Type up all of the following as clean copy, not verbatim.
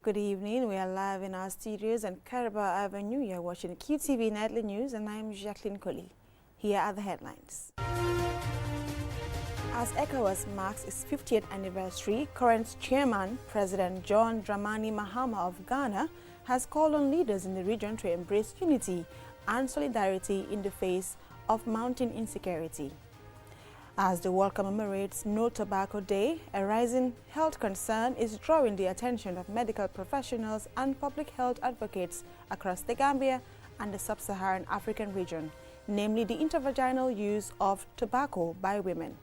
Good evening. We are live in our studios on Caraba Avenue. You're watching QTV Nightly News, and I'm Jacqueline Coley. Here are the headlines. As ECOWAS marks its 50th anniversary, current chairman, President John Dramani Mahama of Ghana, has called on leaders in the region to embrace unity and solidarity in the face of mounting insecurity. As the world commemorates No Tobacco Day, a rising health concern is drawing the attention of medical professionals and public health advocates across the Gambia and the sub-Saharan African region, namely the intravaginal use of tobacco by women.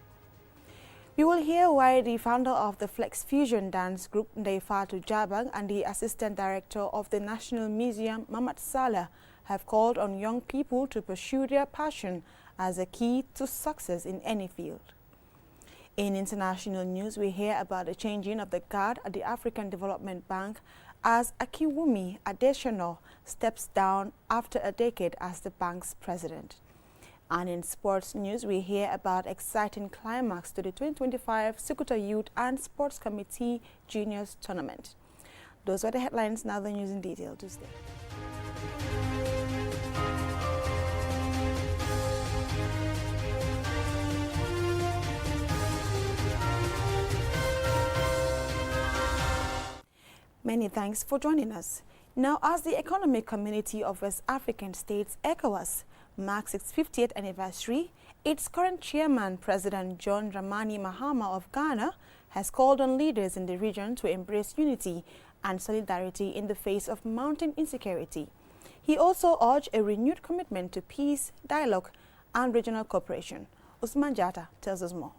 We will hear why the founder of the Flex Fusion dance group, Ndaifatu Jabang, and the assistant director of the National Museum, Mamat Salah, have called on young people to pursue their passion as a key to success in any field. In international news, we hear about the changing of the guard at the African Development Bank as Akiwumi Adesina steps down after a decade as the bank's president. And in sports news, we hear about exciting climax to the 2025 Sukuta Youth and Sports Committee Juniors Tournament. Those were the headlines. Now the news in detail. Tuesday. Many thanks for joining us. Now, as the Economic Community of West African States, ECOWAS, marks its 50th anniversary, its current chairman, President John Dramani Mahama of Ghana, has called on leaders in the region to embrace unity and solidarity in the face of mounting insecurity. He also urged a renewed commitment to peace, dialogue, and regional cooperation. Usman Jata tells us more.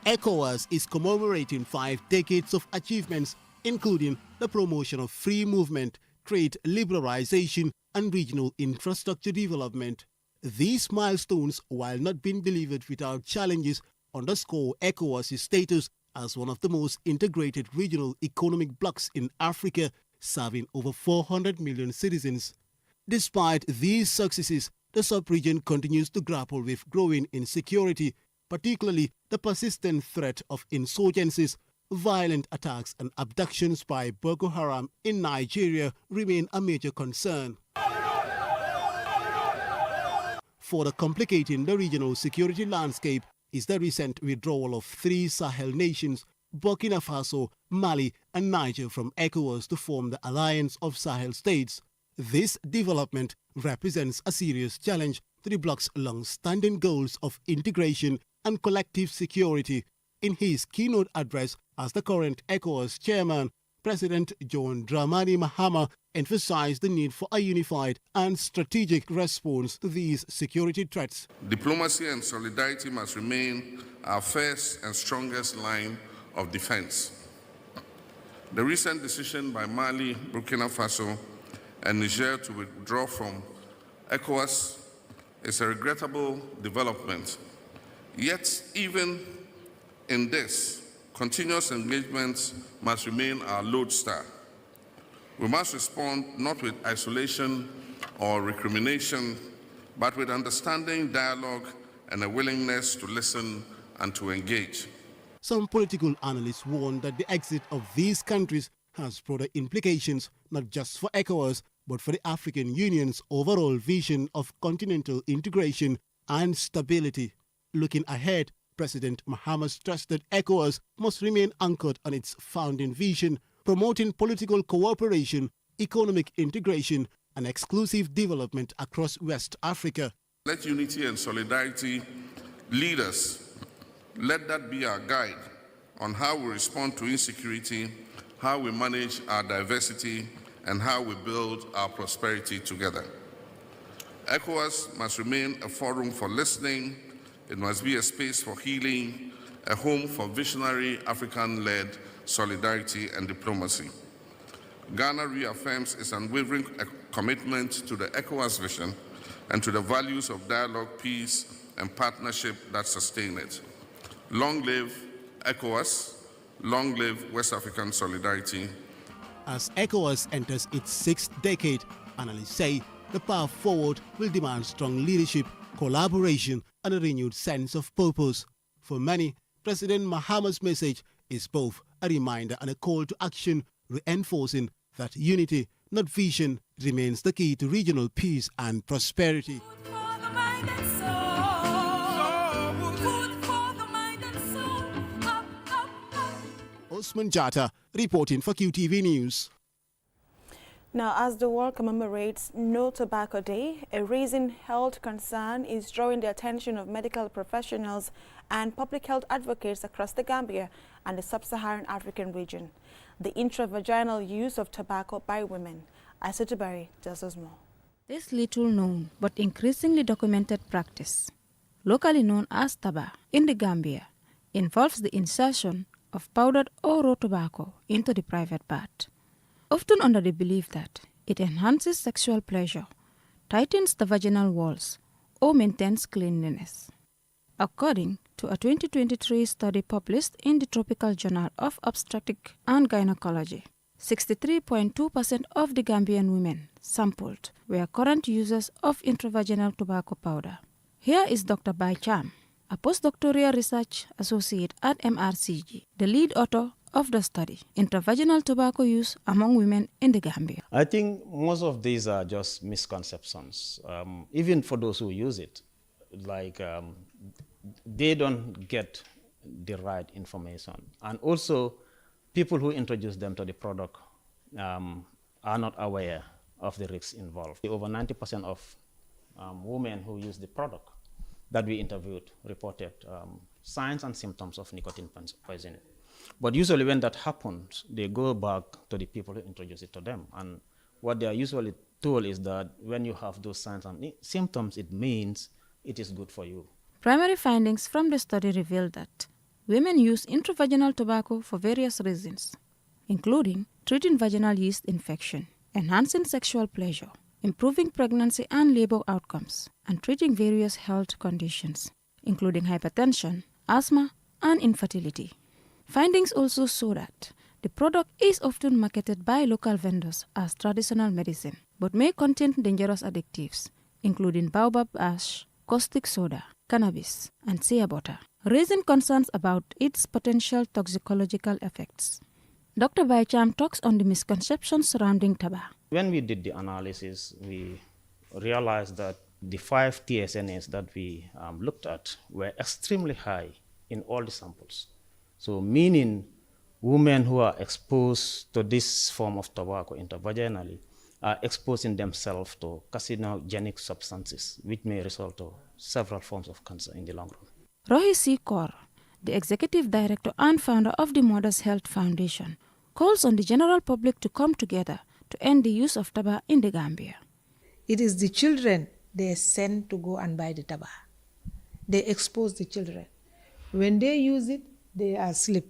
ECOWAS is commemorating 5 decades of achievements, including the promotion of free movement, trade liberalization, and regional infrastructure development. These milestones, while not being delivered without challenges, underscore ECOWAS's status as one of the most integrated regional economic blocs in Africa, serving over 400 million citizens. Despite these successes, the sub-region continues to grapple with growing insecurity, particularly the persistent threat of insurgencies. Violent attacks and abductions by Boko Haram in Nigeria remain a major concern. Further complicating the regional security landscape is the recent withdrawal of 3 Sahel nations, Burkina Faso, Mali, and Niger, from ECOWAS to form the Alliance of Sahel States. This development represents a serious challenge to the bloc's long-standing goals of integration and collective security. In his keynote address as the current ECOWAS chairman, President John Dramani Mahama emphasized the need for a unified and strategic response to these security threats. Diplomacy and solidarity must remain our first and strongest line of defense. The recent decision by Mali, Burkina Faso, and Niger to withdraw from ECOWAS is a regrettable development. Yet, even in this, continuous engagement must remain our lodestar. We must respond not with isolation or recrimination, but with understanding, dialogue, and a willingness to listen and to engage. Some political analysts warn that the exit of these countries has broader implications, not just for ECOWAS, but for the African Union's overall vision of continental integration and stability. Looking ahead, President Mahama stressed that ECOWAS must remain anchored on its founding vision, promoting political cooperation, economic integration, and exclusive development across West Africa. Let unity and solidarity lead us. Let that be our guide on how we respond to insecurity, how we manage our diversity, and how we build our prosperity together. ECOWAS must remain a forum for listening. It must be a space for healing, a home for visionary African-led solidarity and diplomacy. Ghana reaffirms its unwavering commitment to the ECOWAS vision and to the values of dialogue, peace, and partnership that sustain it. Long live ECOWAS, long live West African solidarity. As ECOWAS enters its 6th decade, analysts say the path forward will demand strong leadership, collaboration, and a renewed sense of purpose. For many, President Mahama's message is both a reminder and a call to action, reinforcing that unity, not vision, remains the key to regional peace and prosperity. Osman Jata reporting for QTV News. Now, as the world commemorates No Tobacco Day, a raising health concern is drawing the attention of medical professionals and public health advocates across the Gambia and the sub-Saharan African region. The intravaginal use of tobacco by women. Taba tells us more. This little known but increasingly documented practice, locally known as Taba in the Gambia, involves the insertion of powdered or raw tobacco into the private part, often under the belief that it enhances sexual pleasure, tightens the vaginal walls, or maintains cleanliness. According to a 2023 study published in the Tropical Journal of Obstetrics and Gynecology, 63.2% of the Gambian women sampled were current users of intravaginal tobacco powder. Here is Dr. Bai Cham, a postdoctoral research associate at MRCG, the lead author of the study, Intravaginal Tobacco Use Among Women in the Gambia. I think most of these are just misconceptions. Even for those who use it, they don't get the right information. And also, people who introduce them to the product are not aware of the risks involved. Over 90% of women who use the product that we interviewed reported signs and symptoms of nicotine poisoning. But usually when that happens, they go back to the people who introduce it to them. And what they are usually told is that when you have those signs and symptoms, it means it is good for you. Primary findings from the study revealed that women use intravaginal tobacco for various reasons, including treating vaginal yeast infection, enhancing sexual pleasure, improving pregnancy and labor outcomes, and treating various health conditions, including hypertension, asthma, and infertility. Findings also show that the product is often marketed by local vendors as traditional medicine, but may contain dangerous additives, including baobab ash, caustic soda, cannabis, and shea butter, raising concerns about its potential toxicological effects. Dr. Baicham talks on the misconceptions surrounding Taba. When we did the analysis, we realized that the 5 TSNAs that we looked at were extremely high in all the samples. So meaning women who are exposed to this form of tobacco intravaginally are exposing themselves to carcinogenic substances, which may result to several forms of cancer in the long run. Rohi C. Kaur, the executive director and founder of the Mother's Health Foundation, calls on the general public to come together to end the use of tobacco in the Gambia. It is the children they send to go and buy the tobacco. They expose the children. When they use it, they are asleep.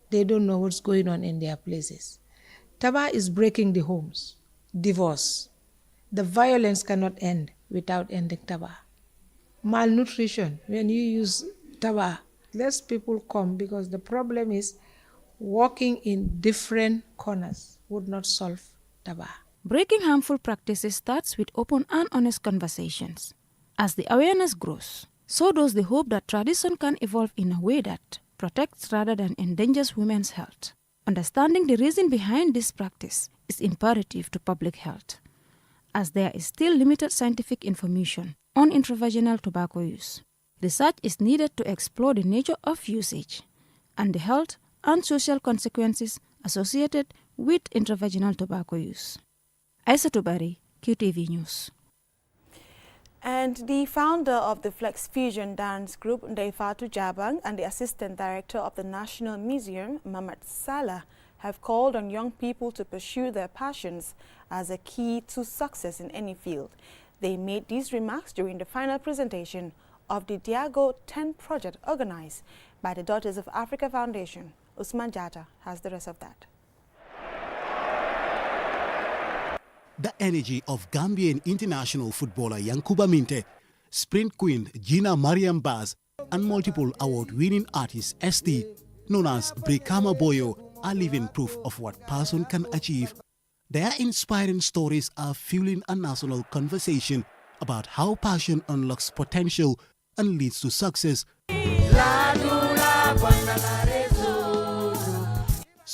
They don't know what's going on in their places. Tobacco is breaking the homes. Divorce. The violence cannot end without ending tobacco. Malnutrition. When you use tobacco, less people come because the problem is walking in different corners would not solve tobacco. Breaking harmful practices starts with open and honest conversations. As the awareness grows, so does the hope that tradition can evolve in a way that protects rather than endangers women's health. Understanding the reason behind this practice is imperative to public health, as there is still limited scientific information on intravaginal tobacco use. Research is needed to explore the nature of usage and the health and social consequences associated with intravaginal tobacco use. Taba, QTV News. And the founder of the Flex Fusion Dance Group, Ndaifatu Jabang, and the assistant director of the National Museum, Mamat Salah, have called on young people to pursue their passions as a key to success in any field. They made these remarks during the final presentation of the Diago 10 project organized by the Daughters of Africa Foundation. Usman Jata has the rest of that. The energy of Gambian international footballer Yankuba Minte, sprint queen Gina Mariam Baz, and multiple award-winning artist ST, known as Brikama Boyo, are living proof of what person can achieve. Their inspiring stories are fueling a national conversation about how passion unlocks potential and leads to success.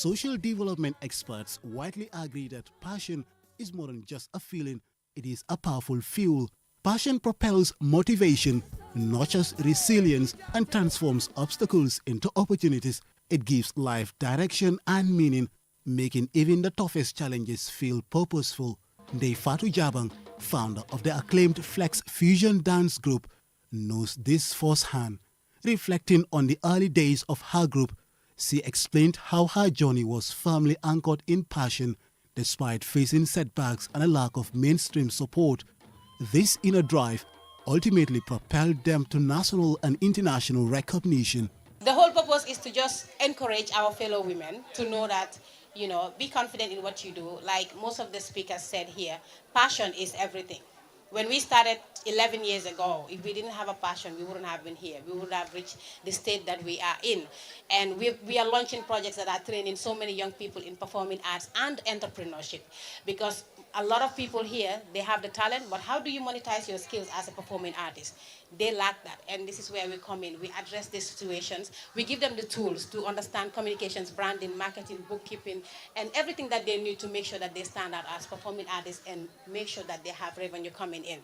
social development experts widely agree that passion is more than just a feeling, it is a powerful fuel. Passion propels motivation, nurtures resilience, and transforms obstacles into opportunities. It gives life direction and meaning, making even the toughest challenges feel purposeful. Fatu Jabang, founder of the acclaimed Flex Fusion dance group, knows this firsthand. Reflecting on the early days of her group, she explained how her journey was firmly anchored in passion, despite facing setbacks and a lack of mainstream support. This inner drive ultimately propelled them to national and international recognition. The whole purpose is to just encourage our fellow women to know that, be confident in what you do. Like most of the speakers said here, passion is everything. When we started 11 years ago, if we didn't have a passion, we wouldn't have been here. We would have reached the state that we are in. And we are launching projects that are training so many young people in performing arts and entrepreneurship. Because a lot of people here, they have the talent, but how do you monetize your skills as a performing artist? They lack that, and this is where we come in. We address these situations. We give them the tools to understand communications, branding, marketing, bookkeeping, and everything that they need to make sure that they stand out as performing artists and make sure that they have revenue coming in.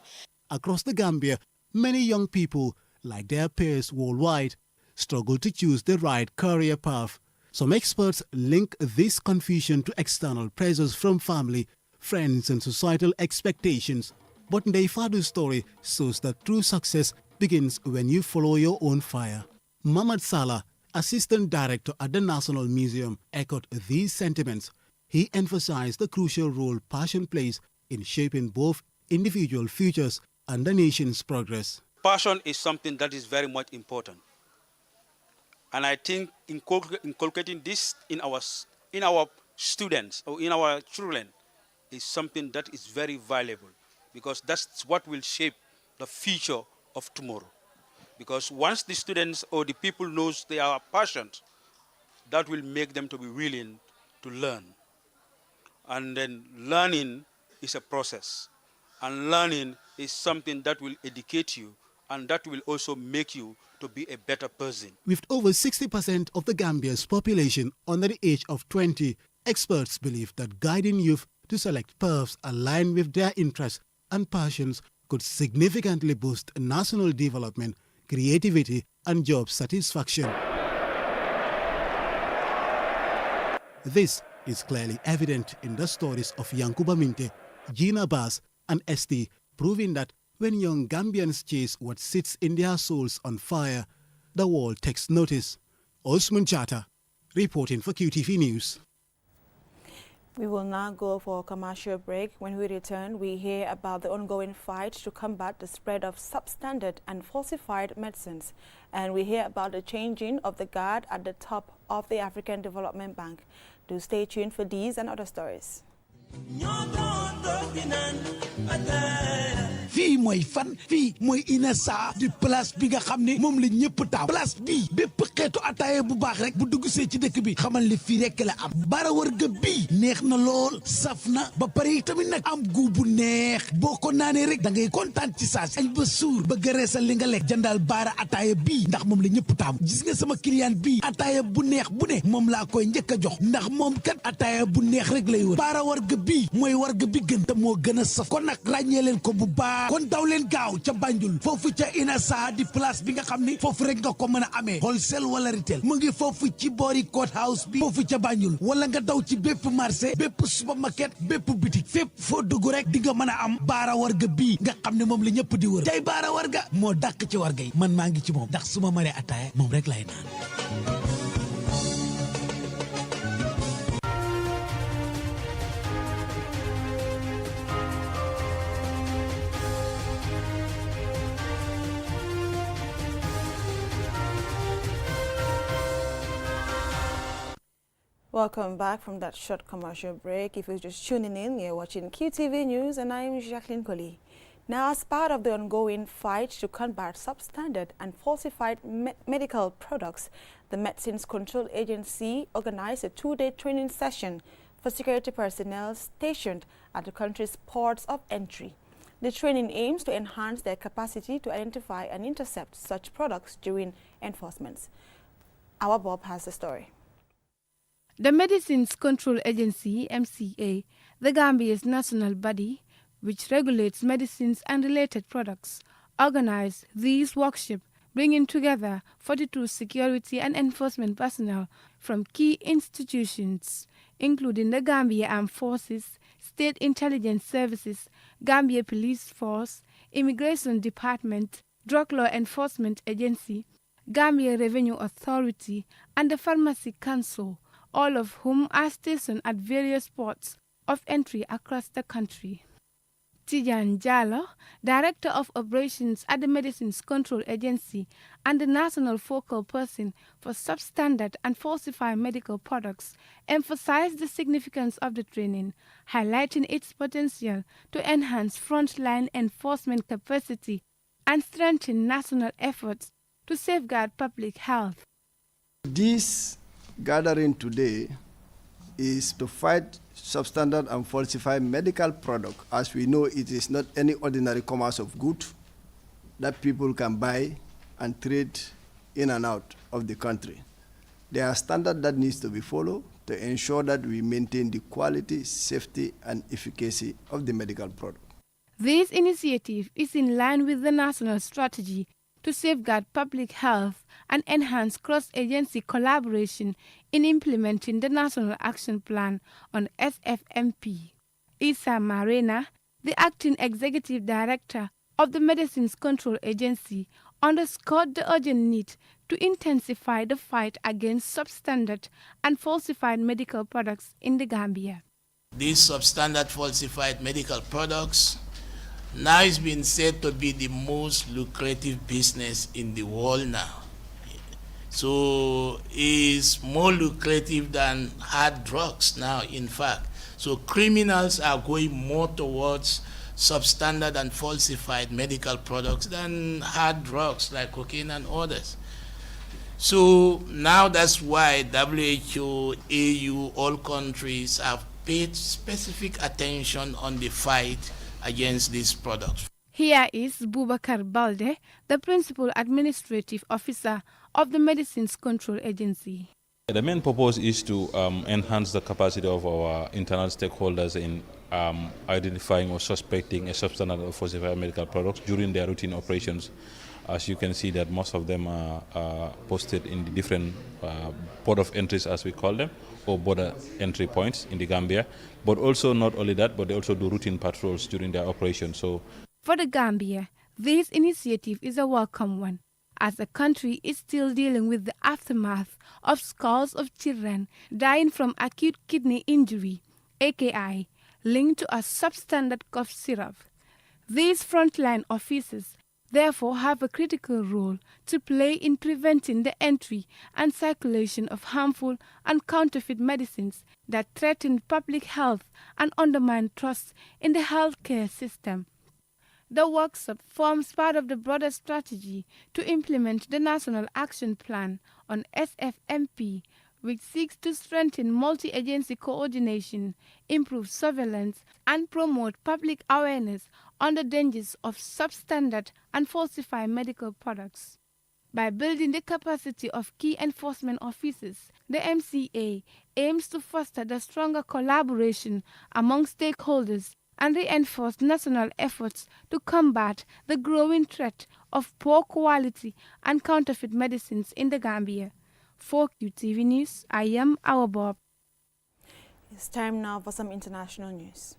Across the Gambia, many young people, like their peers worldwide, struggle to choose the right career path. Some experts link this confusion to external pressures from family, friends, and societal expectations. But Ndeifadu's story shows that true success begins when you follow your own fire. Mamad Salah, assistant director at the National Museum, echoed these sentiments. He emphasized the crucial role passion plays in shaping both individual futures and the nation's progress. Passion is something that is very much important. And I think inculcating this in our students or in our children is something that is very valuable, because that's what will shape the future of tomorrow. Because once the students or the people knows they are passionate, that will make them to be willing to learn. And then learning is a process. And learning is something that will educate you, and that will also make you to be a better person. With over 60% of the Gambia's population under the age of 20, experts believe that guiding youth to select paths aligned with their interests and passions could significantly boost national development, creativity, and job satisfaction. This is clearly evident in the stories of Yankuba Minte, Gina Bass, and ST, proving that when young Gambians chase what sits in their souls on fire, the world takes notice. Osman Chata, reporting for QTV News. We will now go for a commercial break. When we return, we hear about the ongoing fight to combat the spread of substandard and falsified medicines. And we hear about the changing of the guard at the top of the African Development Bank. Do stay tuned for these and other stories. fii mooy fan fii mooy Inessa di place bi nga xam ne moom la ñëpp taaw place bii bépp xeetu ataaya bu baax rek bu dugg see ci dëkk bi xamal li fii rek la am bara wërga bii neex na lool saf na ba pare tamit nag am gu bu neex boo ko naanee rek da ngay kontaan ci saas añ ba suur ba gëreesal li nga lekk jëndal bara ataaya bii ndax moom la ñëpp taaw gis nga sama client bii ataaya bu neex bu ne moom laa koy njëkk a jox ndax moom kat ataaya bu neex rek lay wër bara wërga bii mooy warga bi gën te moo gën a saf kon nag ràññee leen ko bu baax kon daw leen gaaw ca Banjul foofu ca Inessa di place bi nga xam ni foofu rek nga ko mën a amee wholesale wala retail mu ngi foofu ci boori court house bi foofu ca Banjul wala nga daw ci bépp marché bépp supermarket bépp boutique fépp foo dugg rek di nga mën a am baara warga bii nga xam ne moom la ñëpp di wër tey baara warga moo dàq ci warga yi man maa ngi ci moom ndax su ma maree ataaya moom rek lay naan. Welcome back from that short commercial break. If you're just tuning in, you're watching QTV News, and I'm Jacqueline Collie. Now, as part of the ongoing fight to combat substandard and falsified medical products, the Medicines Control Agency organized a two-day training session for security personnel stationed at the country's ports of entry. The training aims to enhance their capacity to identify and intercept such products during enforcement. Our Bob has the story. The Medicines Control Agency, MCA, the Gambia's national body, which regulates medicines and related products, organized these workshops, bringing together 42 security and enforcement personnel from key institutions, including the Gambia Armed Forces, State Intelligence Services, Gambia Police Force, Immigration Department, Drug Law Enforcement Agency, Gambia Revenue Authority, and the Pharmacy Council, all of whom are stationed at various ports of entry across the country. Tijan Jallo, Director of Operations at the Medicines Control Agency and the National Focal Person for Substandard and Falsified Medical Products, emphasized the significance of the training, highlighting its potential to enhance frontline enforcement capacity and strengthen national efforts to safeguard public health. This gathering today is to fight substandard and falsified medical product. As we know, it is not any ordinary commerce of goods that people can buy and trade in and out of the country. There are standards that needs to be followed to ensure that we maintain the quality, safety, and efficacy of the medical product. This initiative is in line with the national strategy to safeguard public health and enhance cross-agency collaboration in implementing the National Action Plan on SFMP. Isa Marena, the acting executive director of the Medicines Control Agency, underscored the urgent need to intensify the fight against substandard and falsified medical products in the Gambia. These substandard falsified medical products now is being said to be the most lucrative business in the world now. So it's more lucrative than hard drugs now, in fact. So criminals are going more towards substandard and falsified medical products than hard drugs like cocaine and others. So now that's why WHO, AU, all countries have paid specific attention on the fight against these products. Here is Bubakar Balde, the Principal Administrative Officer of the Medicines Control Agency. The main purpose is to enhance the capacity of our internal stakeholders in identifying or suspecting a substandard or falsified medical products during their routine operations. As you can see that most of them are posted in the different port of entries, as we call them, or border entry points in the Gambia. But also not only that, but they also do routine patrols during their operation. So, for the Gambia, this initiative is a welcome one, as the country is still dealing with the aftermath of scores of children dying from acute kidney injury, AKI, linked to a substandard cough syrup. These frontline officers therefore have a critical role to play in preventing the entry and circulation of harmful and counterfeit medicines that threaten public health and undermine trust in the healthcare system. The workshop forms part of the broader strategy to implement the National Action Plan on SFMP, which seeks to strengthen multi-agency coordination, improve surveillance, and promote public awareness on the dangers of substandard and falsified medical products. By building the capacity of key enforcement officers, the MCA aims to foster the stronger collaboration among stakeholders and reinforce national efforts to combat the growing threat of poor quality and counterfeit medicines in the Gambia. For QTV News, I am Awa Bob. It's time now for some international news.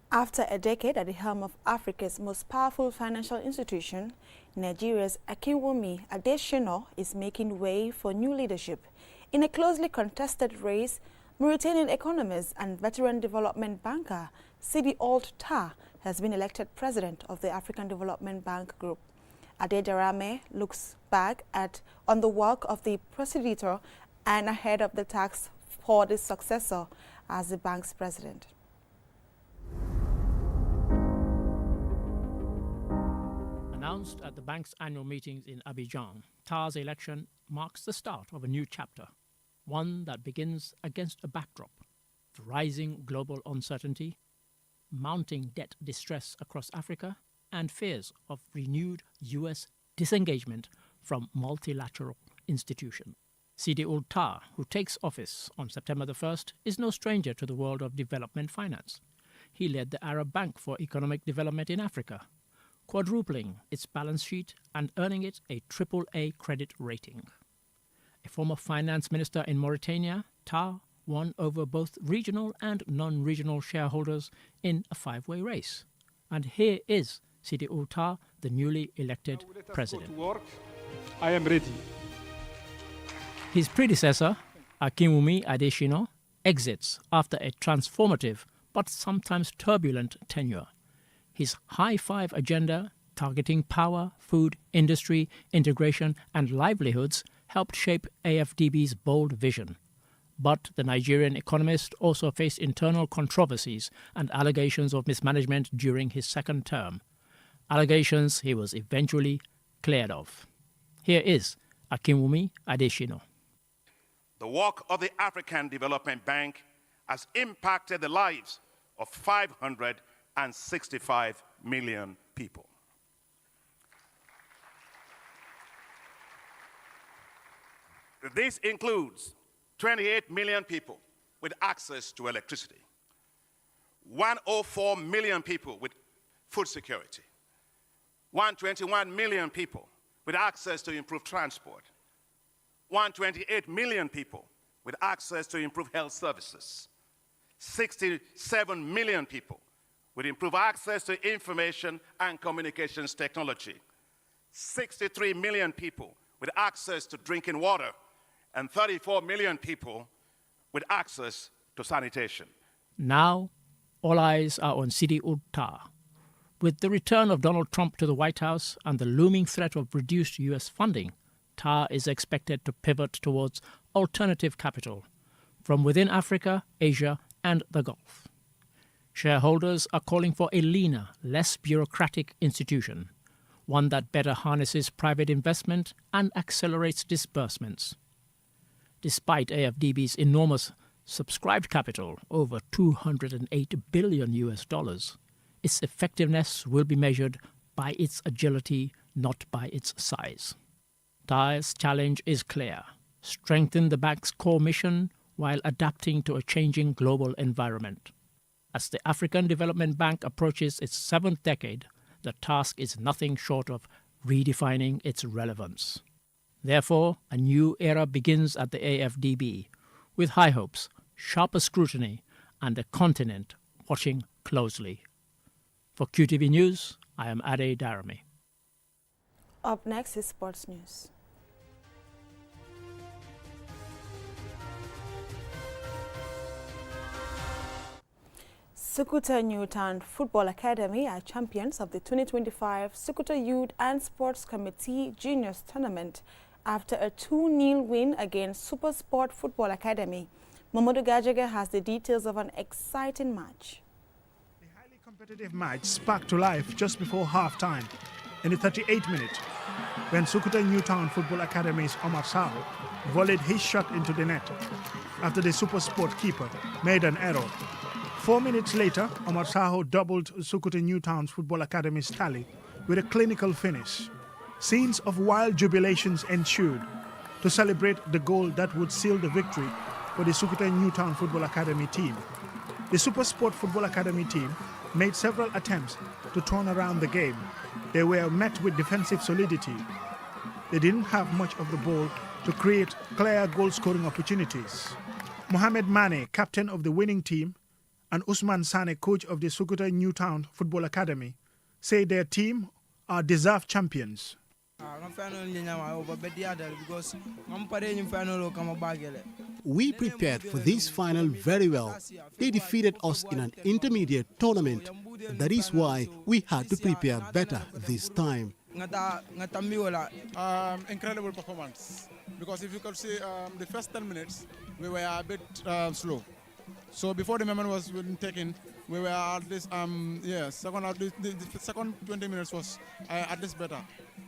After a decade at the helm of Africa's most powerful financial institution, Nigeria's Akinwumi Adesina is making way for new leadership. In a closely contested race, Mauritanian economist and veteran development banker Sidi Ould Tah has been elected president of the African Development Bank Group. Adedarame looks back on the work of the presidentor and ahead of the task for the successor as the bank's president. Announced at the bank's annual meetings in Abidjan, Tah's election marks the start of a new chapter, one that begins against a backdrop of rising global uncertainty, mounting debt distress across Africa, and fears of renewed U.S. disengagement from multilateral institutions. Sidi Ould Tah, who takes office on September the 1st, is no stranger to the world of development finance. He led the Arab Bank for Economic Development in Africa, quadrupling its balance sheet and earning it a AAA credit rating. A former finance minister in Mauritania, Tah won over both regional and non-regional shareholders in a five-way race. And here is Sidi Ould Tah, the newly elected president. I am ready. His predecessor, Akinwumi Adesina, exits after a transformative but sometimes turbulent tenure. His high-five agenda, targeting power, food, industry, integration and livelihoods, helped shape AFDB's bold vision. But the Nigerian economist also faced internal controversies and allegations of mismanagement during his second term. Allegations he was eventually cleared of. Here is Akinwumi Adesina. The work of the African Development Bank has impacted the lives of 565 million people. This includes 28 million people with access to electricity, 104 million people with food security, 121 million people with access to improved transport, 128 million people with access to improved health services, 67 million people with improved access to information and communications technology, 63 million people with access to drinking water, and 34 million people with access to sanitation. Now, all eyes are on Sidi Ould Tah. With the return of Donald Trump to the White House and the looming threat of reduced U.S. funding, Tah is expected to pivot towards alternative capital from within Africa, Asia, and the Gulf. Shareholders are calling for a leaner, less bureaucratic institution, one that better harnesses private investment and accelerates disbursements. Despite AFDB's enormous subscribed capital, over $208 billion US, its effectiveness will be measured by its agility, not by its size. Tah's challenge is clear: strengthen the bank's core mission while adapting to a changing global environment. As the African Development Bank approaches its seventh decade, the task is nothing short of redefining its relevance. Therefore, a new era begins at the AFDB, with high hopes, sharper scrutiny, and a continent watching closely. For QTV News, I am Ade Darami. Up next is sports news. Sukuta Newtown Football Academy are champions of the 2025 Sukuta Youth and Sports Committee Juniors Tournament after a 2-0 win against Super Sport Football Academy. Mamadou Gajaga has the details of an exciting match. The highly competitive match sparked to life just before half-time in the 38th minute when Sukuta Newtown Football Academy's Omar Saho volleyed his shot into the net after the Super Sport keeper made an error. 4 minutes later, Omar Saho doubled Sukuta Newtown's Football Academy's tally with a clinical finish. Scenes of wild jubilations ensued to celebrate the goal that would seal the victory for the Sukuta Newtown Football Academy team. The Super Sport Football Academy team made several attempts to turn around the game. They were met with defensive solidity. They didn't have much of the ball to create clear goal-scoring opportunities. Mohamed Mane, captain of the winning team, and Usman Sane, coach of the Sukuta Newtown Football Academy, say their team are deserved champions. We prepared for this final very well. They defeated us in an intermediate tournament. That is why we had to prepare better this time. Incredible performance. Because if you could see the first 10 minutes, we were a bit slow. So before the moment was taken, we were at least, the second 20 minutes was at least better.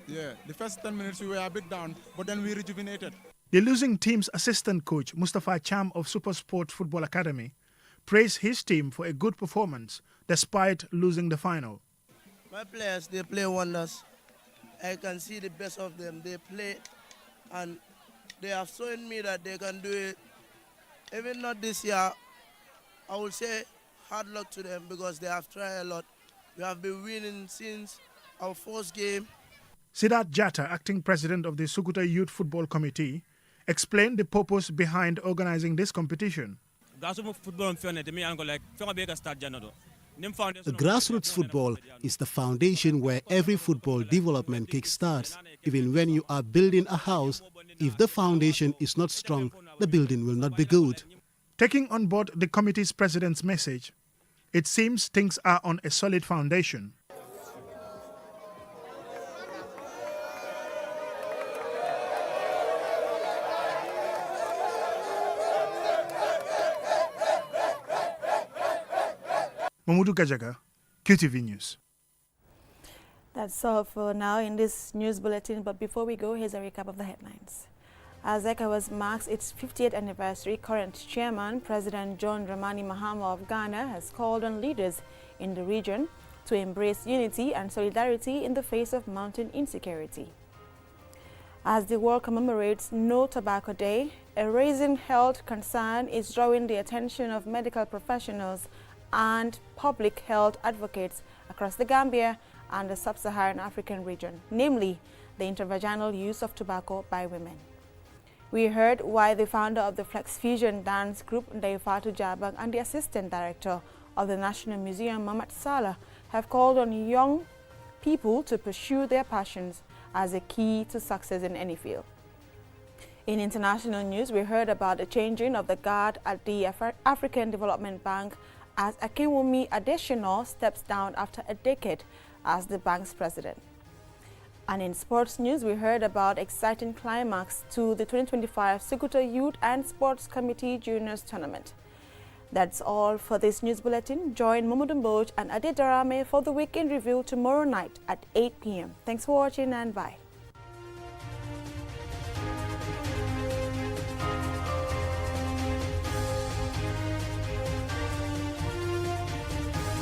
Yeah, the first 10 minutes we were a bit down, but then we rejuvenated. The losing team's assistant coach, Mustafa Cham of Super Sport Football Academy, praised his team for a good performance despite losing the final. My players, they play wonders. I can see the best of them. They play and they have shown me that they can do it. Even not this year, I would say hard luck to them because they have tried a lot. We have been winning since our first game. Siddharth Jatta, acting president of the Sukuta Youth Football Committee, explained the purpose behind organizing this competition. Grassroots football is the foundation where every football development kickstarts. Even when you are building a house, if the foundation is not strong, the building will not be good. Taking on board the committee's president's message, it seems things are on a solid foundation. Mamudu Gajaga, QTV News. That's all for now in this news bulletin, but before we go, here's a recap of the headlines. As ECOWAS marks its 50th anniversary, current chairman, President John Dramani Mahama of Ghana, has called on leaders in the region to embrace unity and solidarity in the face of mounting insecurity. As the world commemorates No Tobacco Day, a rising health concern is drawing the attention of medical professionals and public health advocates across the Gambia and the sub-Saharan African region, namely the intravaginal use of tobacco by women. We heard why the founder of the Flex Fusion dance group, Ndaifatu Jabang, and the assistant director of the National Museum, Mamat Salah, have called on young people to pursue their passions as a key to success in any field. In international news, we heard about the changing of the guard at the African Development Bank as Akinwumi Adesina steps down after a decade as the bank's president. And in sports news, we heard about exciting climax to the 2025 Sukuta Youth and Sports Committee Juniors Tournament. That's all for this news bulletin. Join Momodou Mboj and Ade Darame for the weekend review tomorrow night at 8 p.m. Thanks for watching and bye.